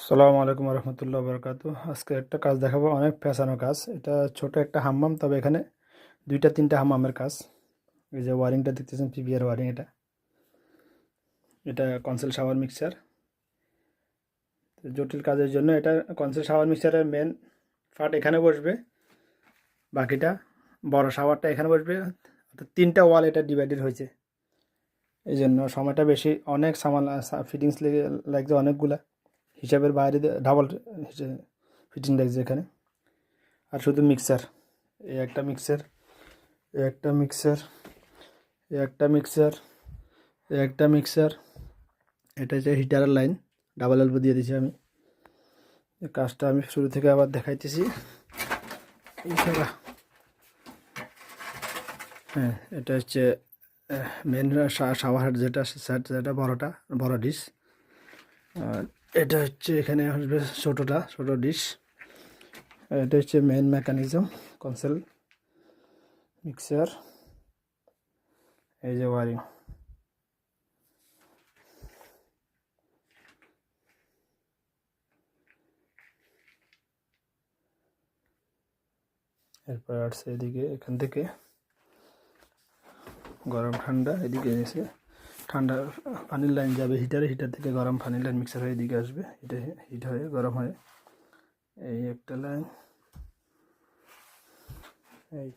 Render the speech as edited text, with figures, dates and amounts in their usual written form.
আসসালামু আলাইকুম রহমতুল্লাহ বরকাতু। আজকে একটা কাজ দেখাবো, অনেক পেঁচানো কাজ। এটা ছোট একটা হাম্মাম, তবে এখানে দুইটা তিনটা হাম্মামের কাজ। এই যে ওয়ারিংটা দেখতেছেন, পিভিআর ওয়ারিং। এটা এটা কনসেল শাওয়ার মিক্সার। জটিল কাজের জন্য এটা কনসেল শাওয়ার মিক্সারের মেন পার্ট এখানে বসবে, বাকিটা বড় শাওয়ারটা এখানে বসবে। অর্থাৎ তিনটা ওয়াল এটা ডিভাইডেড হয়েছে, এই জন্য সময়টা বেশি। অনেক সামান ফিটিংস লাগছে, অনেকগুলা হিসাবের বাইরে ডাবল ফিটিং লাগছে এখানে। আর শুধু মিক্সার, এই একটা মিক্সার, এই একটা মিক্সার, এই একটা মিক্সার, এই একটা মিক্সার। এটা হচ্ছে হিটারের লাইন, ডাবল এলবো দিয়ে দিয়েছি আমি। এই কাজটা আমি শুরু থেকে আবার দেখাইতেছি। হ্যাঁ, এটা হচ্ছে মেন শাওয়ার হেড, যেটা সেট, যেটা বড়টা, বড় ডিশ। আর এটা হচ্ছে এখানে আসবে ছোটোটা, ছোটো ডিশ। এটা হচ্ছে মেন মেকানিজম, কনসেল মিক্সার। এই যে ওয়ারিং, এরপর আসছে এদিকে, এখান থেকে গরম ঠান্ডা এদিকে এসে ঠান্ডা পানির লাইন যাবে হিটারে, হিটার থেকে গরম পানির লাইন মিক্সার হয়ে এদিকে আসবে। এটা হিট হয়ে গরম হয়ে এই একটা লাইন, এই